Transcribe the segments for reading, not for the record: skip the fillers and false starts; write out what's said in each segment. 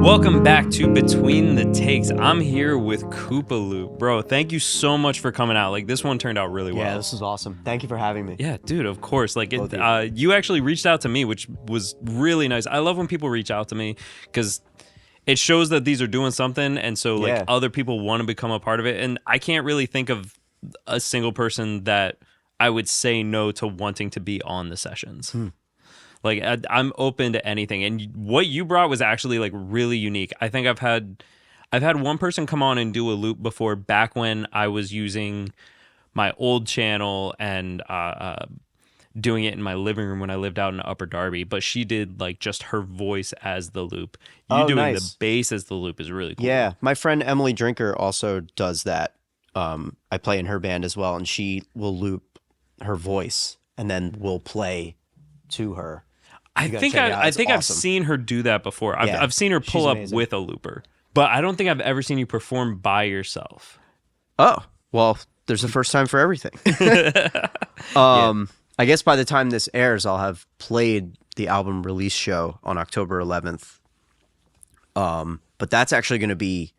Welcome back to Between the Takes. I'm here with Coop-a-Loop. Bro, thank you so much for coming out. Like, this one turned out really well. Yeah, this is awesome. Thank you for having me. Yeah, dude, of course. Like, you actually reached out to me, which was really nice. I love when people reach out to me because it shows that these are doing something, and so, like, other people want to become a part of it. And I can't really think of a single person that I would say no to wanting to be on the sessions. Like, I'm open to anything. And what you brought was actually, like, really unique. I think I've had one person come on and do a loop before, back when I was using my old channel and doing it in my living room when I lived out in Upper Darby. But she did, like, just her voice as the loop. You doing the bass as the loop is really cool. Yeah, my friend Emily Drinker also does that. I play in her band as well, and she will loop her voice and then we'll play to her. I think I've seen her do that before. I've seen her pull up with a looper, but I don't think I've ever seen you perform by yourself. Oh, well, there's a first time for everything. I guess by the time this airs, I'll have played the album release show on October 11th. But that's actually going to be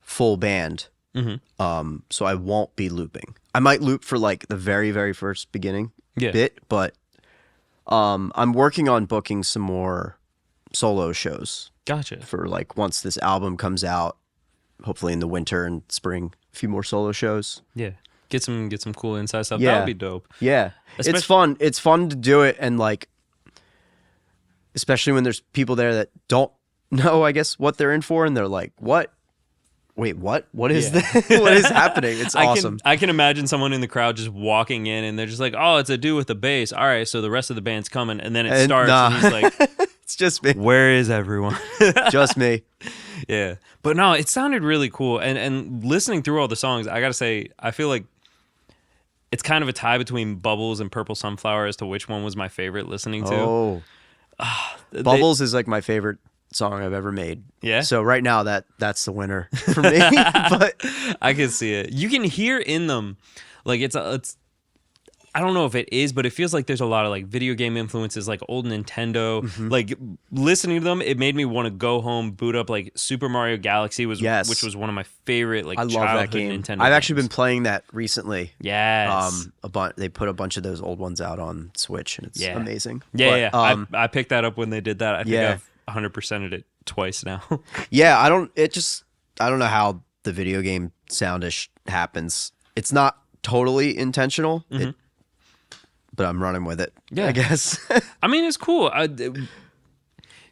full band. So I won't be looping. I might loop for like the very, very first beginning bit, but I'm working on booking some more solo shows. Gotcha. For like once this album comes out, hopefully in the winter and spring, a few more solo shows. Yeah. Get some cool inside stuff. That would be dope. Yeah. It's fun. It's fun to do it, and like especially when there's people there that don't know, I guess, what they're in for, and they're like, "What? Wait, what? What is this? What is happening?" It's awesome. I can imagine someone in the crowd just walking in and they're just like, "Oh, it's a dude with a bass. All right, so the rest of the band's coming." And then it starts and he's like, "It's just me. Where is everyone?" Just me. Yeah. But no, it sounded really cool. And listening through all the songs, I got to say, I feel like it's kind of a tie between Bubbles and Purple Sunflower as to which one was my favorite listening to. Oh. Bubbles is like my favorite song I've ever made. Yeah. So right now that's the winner for me. But I can see it. You can hear in them, like it's I don't know if it is, but it feels like there's a lot of like video game influences, like old Nintendo. Like listening to them, it made me want to go home, boot up like Super Mario Galaxy which was one of my favorite like childhood love that game. Nintendo I've games. actually been playing that recently. Yes. They put a bunch of those old ones out on Switch, and it's amazing. Yeah, I picked that up when they did that. I think I've 100%ed it twice now. Yeah, I don't know how the video game soundish happens. It's not totally intentional, but I'm running with it. Yeah, I guess. I mean, it's cool.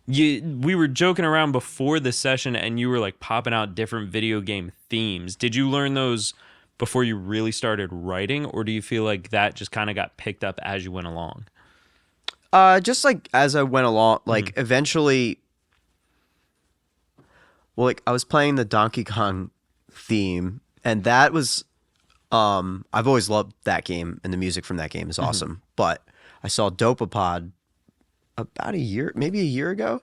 We were joking around before the session, and you were like popping out different video game themes. Did you learn those before you really started writing, or do you feel like that just kind of got picked up as you went along? Just like as I went along, like eventually, well, like I was playing the Donkey Kong theme, and that was, I've always loved that game, and the music from that game is awesome. But I saw Dopapod about maybe a year ago,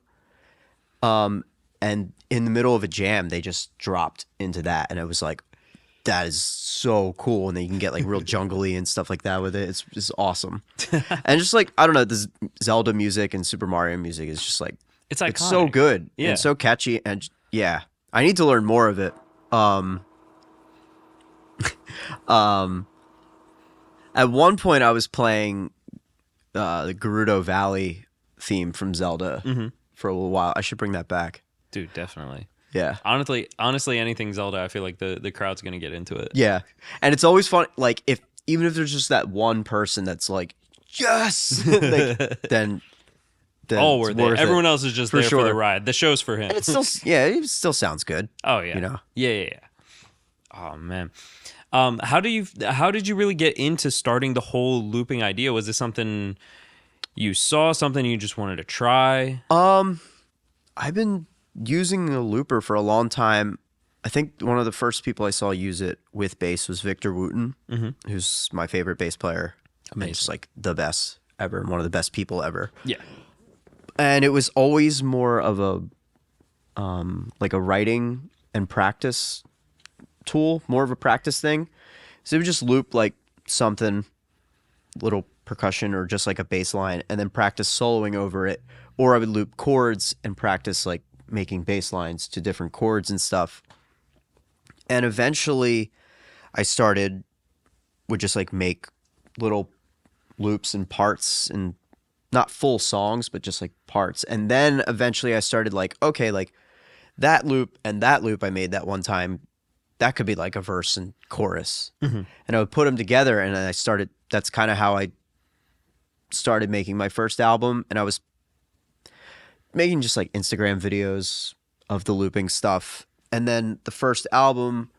and in the middle of a jam, they just dropped into that, and it was like, that is so cool, and then you can get like real jungly and stuff like that with it. It's just awesome. And just like, I don't know, this Zelda music and Super Mario music is just like, it's iconic. It's so good and so catchy, and yeah, I need to learn more of it. At one point I was playing the Gerudo Valley theme from Zelda for a little while. I should bring that back. Dude, definitely. Yeah. Honestly, anything Zelda, I feel like the crowd's gonna get into it. Yeah. And it's always fun, like even if there's just that one person that's like, yes, like, then all worth it. Everyone else is just there for the ride. The show's for him. And it's still it still sounds good. Oh yeah. You know? Yeah. Oh man. How did you really get into starting the whole looping idea? Was this something you saw, something you just wanted to try? I've been using a looper for a long time. I think one of the first people I saw use it with bass was Victor Wooten, who's my favorite bass player. Amazing. And just like the best ever, one of the best people ever. Yeah. And it was always more of a like a writing and practice tool, more of a practice thing. So it would just loop like something, little percussion or just like a bass line, and then practice soloing over it. Or I would loop chords and practice like making bass lines to different chords and stuff. And eventually I would just like make little loops and parts, and not full songs, but just like parts. And then eventually I started like, okay, like that loop and that loop I made that one time, that could be like a verse and chorus. And I would put them together, and that's kind of how I started making my first album. And I was making just like Instagram videos of the looping stuff. And then the first album,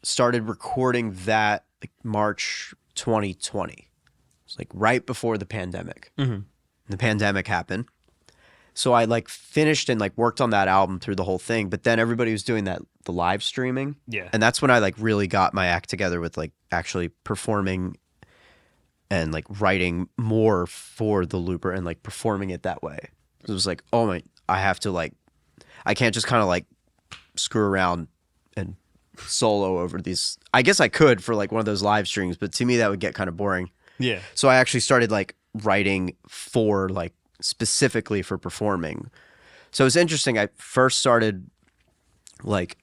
started recording that like March 2020. It's like right before the pandemic. The pandemic happened. So I like finished and like worked on that album through the whole thing. But then everybody was doing the live streaming. Yeah. And that's when I like really got my act together with like actually performing and like writing more for the looper and like performing it that way. It was like, oh my, I can't just kind of like screw around and solo over these. I guess I could for like one of those live streams, but to me that would get kind of boring. Yeah. So I actually started like writing for like specifically for performing. So it's interesting. I first started like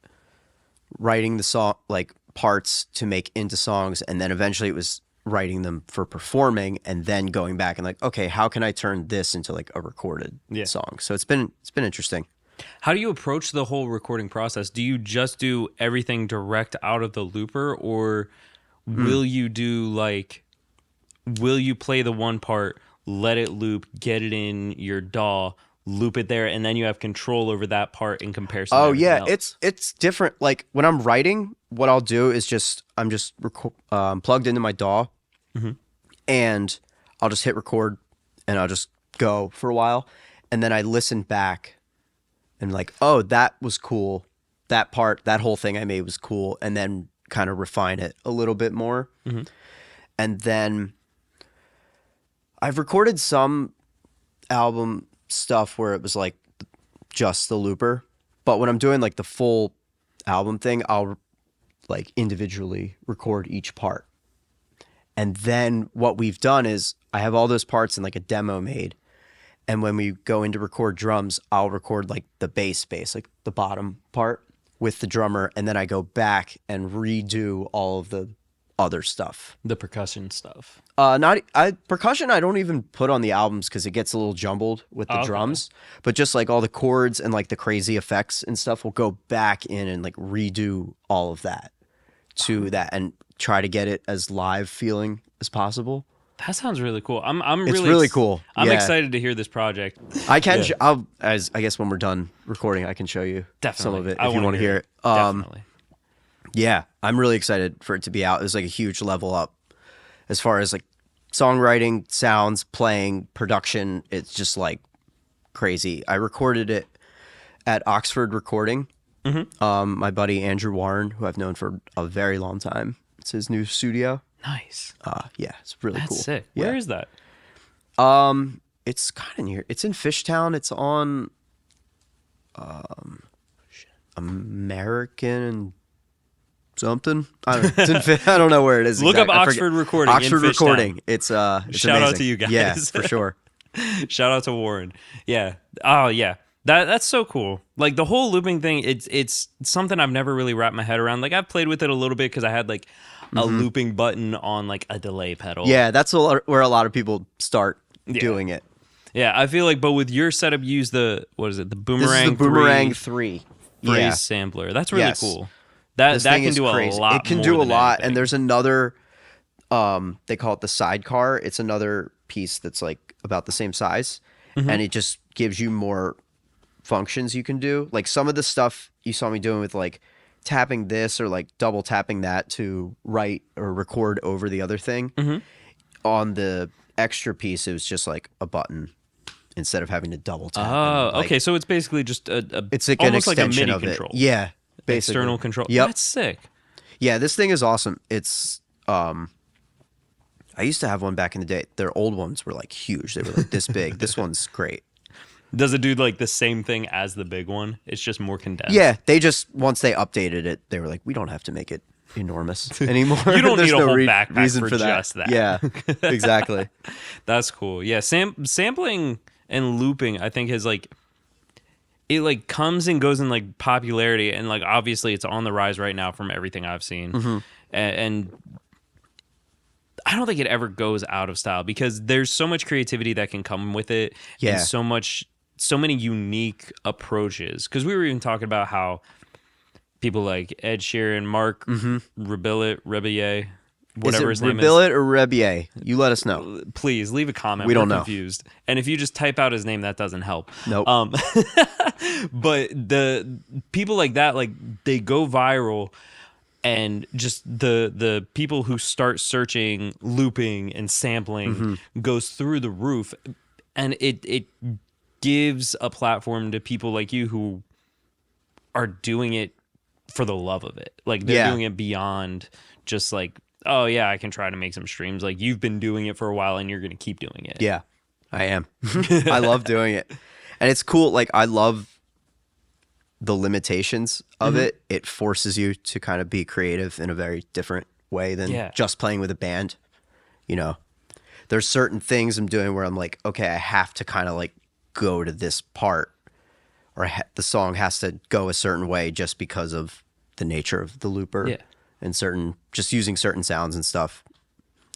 writing the song, like parts to make into songs, and then eventually it was writing them for performing, and then going back and like, okay, how can I turn this into like a recorded song? So it's been interesting. How do you approach the whole recording process? Do you just do everything direct out of the looper, or will you play the one part, let it loop, get it in your DAW, loop it there, and then you have control over that part in comparison to everything else? It's different. Like when I'm writing, what I'll do is I'm just plugged into my DAW, and I'll just hit record, and I'll just go for a while, and then I listen back and like, oh, that was cool. That part, that whole thing I made was cool, and then kind of refine it a little bit more. And then I've recorded some album stuff where it was like just the looper, but when I'm doing like the full album thing, I'll like individually record each part. And then what we've done is I have all those parts in like a demo made. And when we go in to record drums, I'll record like the bass, like the bottom part with the drummer. And then I go back and redo all of the other stuff. The percussion stuff. Percussion I don't even put on the albums because it gets a little jumbled with the drums. But just like all the chords and like the crazy effects and stuff, we'll go back in and like redo all of that to that and try to get it as live feeling as possible. That sounds really cool. It's really cool. I'm excited to hear this project. I can. I guess when we're done recording, I can show you some of it if you want to hear it. Definitely. Yeah, I'm really excited for it to be out. It was like a huge level up as far as like songwriting, sounds, playing, production. It's just like crazy. I recorded it at Oxford Recording. My buddy Andrew Warren, who I've known for a very long time. It's his new studio. Nice. Yeah, it's really cool. That's sick. Yeah. Where is that? It's kind of near. It's in Fishtown. It's on American something. I don't know where it is. Look up Oxford Recording. Oxford Recording. It's shout amazing. out to you guys. Yeah, for sure. Shout out to Warren. Yeah. Oh yeah. That's so cool. Like the whole looping thing. It's something I've never really wrapped my head around. Like I've played with it a little bit because I had like a looping button on like a delay pedal. Yeah, that's where a lot of people start doing it. Yeah, I feel like, but with your setup, you use the Boomerang. This is the Boomerang 3 phrase sampler. That's really cool. That can do a lot. It can do a lot, and there's another. They call it the sidecar. It's another piece that's like about the same size, and it just gives you more functions you can do. Like some of the stuff you saw me doing with like tapping this or like double tapping that to write or record over the other thing. On the extra piece, it was just like a button instead of having to double tap. Oh, okay. So it's basically just it's like an extension like a MIDI of control. it. Yeah, basically. External control. Yep. That's sick. Yeah, this thing is awesome. It's I used to have one back in the day. Their old ones were like huge. They were like this big. This one's great. Does it do like the same thing as the big one? It's just more condensed. Yeah, they just once they updated it, they were like, we don't have to make it enormous anymore. You don't need a whole backpack reason for that. just that. Yeah, exactly. That's cool. Yeah, sampling and looping, I think, has like it like comes and goes in like popularity, and like obviously it's on the rise right now from everything I've seen, and I don't think it ever goes out of style because there's so much creativity that can come with it, and so many unique approaches. Because we were even talking about how people like Ed Sheeran, Mark Rebillet, whatever his name is. Rebillet or Rebier? You let us know. Please leave a comment. We don't know. Confused. And if you just type out his name, that doesn't help. Nope. But the people like that, like they go viral, and just the people who start searching looping and sampling goes through the roof, and it gives a platform to people like you who are doing it for the love of it. Like they're doing it beyond just like, oh yeah, I can try to make some streams. Like you've been doing it for a while and you're going to keep doing it. Yeah, I am. I love doing it. And it's cool. Like I love the limitations of it. It forces you to kind of be creative in a very different way than just playing with a band. You know, there's certain things I'm doing where I'm like, okay, I have to kind of like go to this part, or the song has to go a certain way just because of the nature of the looper and just using certain sounds and stuff.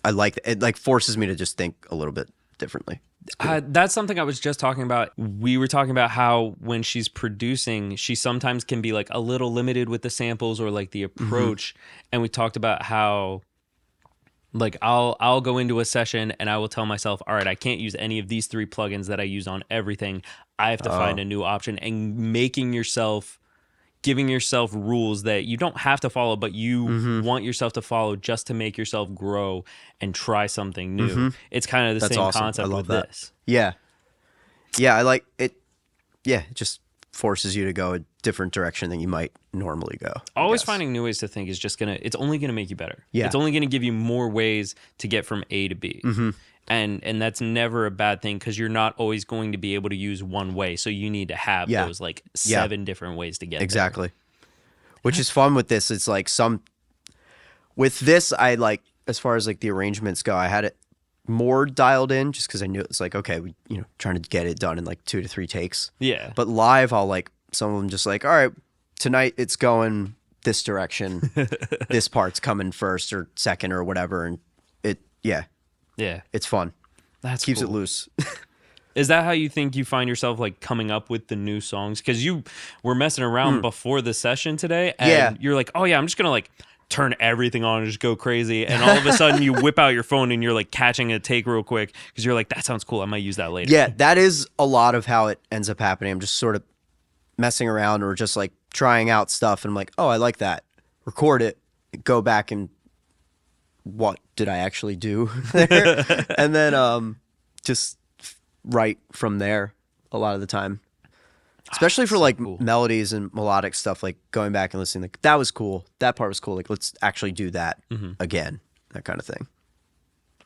I like it. Like forces me to just think a little bit differently. Cool. That's something I was just talking about. We were talking about how when she's producing, she sometimes can be like a little limited with the samples or like the approach. And we talked about how like I'll go into a session and I will tell myself, all right, I can't use any of these 3 plugins that I use on everything. I have to find a new option, and giving yourself rules that you don't have to follow, but you want yourself to follow just to make yourself grow and try something new. It's kind of the same concept with this. Yeah. Yeah, I like it. Yeah, it just forces you to go a different direction than you might normally go. Always finding new ways to think is just it's only gonna make you better. Yeah. It's only gonna give you more ways to get from A to B. And that's never a bad thing because you're not always going to be able to use one way. So you need to have those like 7 different ways to get there. Which is fun with this. It's like with this, I like, as far as like the arrangements go, I had it more dialed in just because I knew it's like, okay, trying to get it done in like 2 to 3 takes. Yeah. But live, I'll like, some of them just like, all right, tonight it's going this direction. This part's coming first or second or whatever. And it's fun. That's keeps cool. it loose. Is that how you think you find yourself like coming up with the new songs? Because you were messing around before the session today, and you're like, oh yeah, I'm just gonna like turn everything on and just go crazy, and all of a sudden you whip out your phone and you're like catching a take real quick because you're like, that sounds cool, I might use that later. Yeah, that is a lot of how it ends up happening. I'm just sort of messing around or just like trying out stuff, and I'm like, oh, I like that. Record it, go back and what did I actually do there? And then just write from there a lot of the time. Especially for like melodies and melodic stuff, like going back and listening, like that was cool. That part was cool. Like let's actually do that again, that kind of thing.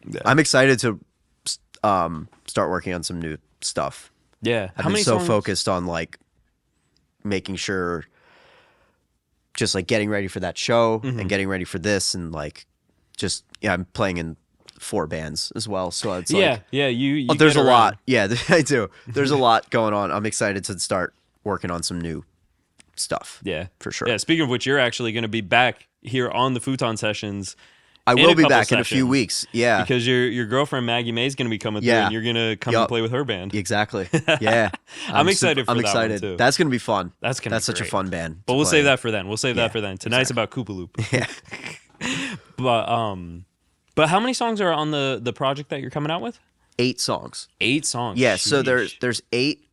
Yeah. I'm excited to start working on some new stuff. Yeah. I've been so focused on like making sure, just like getting ready for that show and getting ready for this, and like just I'm playing in 4 bands as well, so it's like you there's a lot. Yeah, I do. There's a lot going on. I'm excited to start working on some new stuff. Yeah, for sure. Yeah, speaking of which, you're actually going to be back here on the Futon Sessions. I will be back in a few weeks. Yeah, because your girlfriend Maggie May is going to be coming through, and you're going to come and play with her band. Exactly. Yeah, I'm excited for that one too. That's going to be fun. That's such a fun band. But we'll save that for then. We'll save that for then. Tonight's about Coop-a-Loop. Yeah. But how many songs are on the project that you're coming out with? 8 songs. 8 songs. Yeah, so there's 8.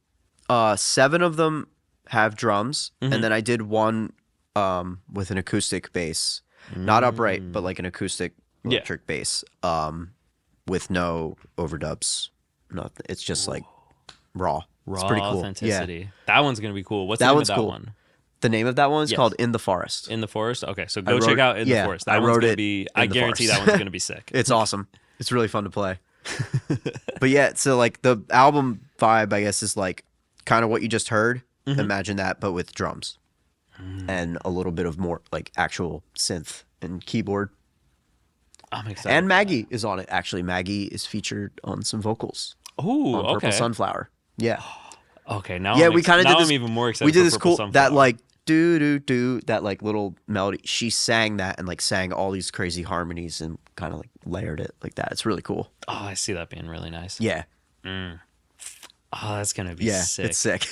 7 of them have drums, and then I did one with an acoustic bass, not upright, but like an acoustic electric bass, with no overdubs. Nothing. It's just like raw. It's pretty cool. Authenticity. Yeah. That one's gonna be cool. What's the name of that one? The name of that one is called In the Forest. In the Forest? Okay, so go check out In the Forest. That one's gonna be, I guarantee that one's going to be sick. It's awesome. It's really fun to play. But yeah, so like the album vibe, I guess, is like kind of what you just heard. Imagine that, but with drums. And a little bit of more like actual synth and keyboard. I'm excited. And Maggie is on it, actually. Maggie is featured on some vocals. Ooh, on Purple Sunflower. Yeah. Okay, now Yeah, we kind of did this. I'm even more excited. We did this Purple cool Sunflower. that like do that like little melody. She sang that and like sang all these crazy harmonies and kind of like layered it like that. It's really cool. Oh, I see that being really nice. Yeah. Oh, that's gonna be sick. It's sick.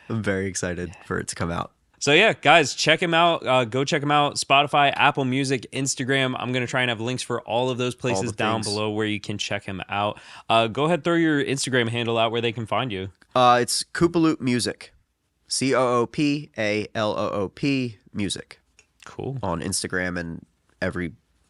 I'm very excited for it to come out. So yeah, guys, check him out. Go check him out. Spotify, Apple Music, Instagram. I'm gonna try and have links for all of those places down below where you can check him out. Go ahead, throw your Instagram handle out where they can find you. It's Coop-a-Loop Music, COOPALOOP Music. Cool. On Instagram and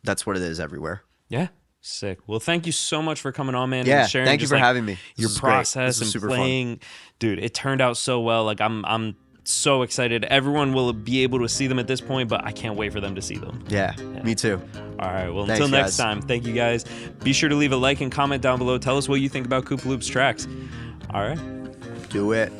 that's what it is everywhere. Yeah. Sick. Well, thank you so much for coming on, man. Yeah, and sharing thank you for having me. Your process and playing. Fun. Dude, it turned out so well. Like I'm so excited. Everyone will be able to see them at this point, but I can't wait for them to see them. Yeah. Me too. All right. Well, until next time, thank you guys. Be sure to leave a like and comment down below. Tell us what you think about Coop-a-Loop's tracks. All right. Do it.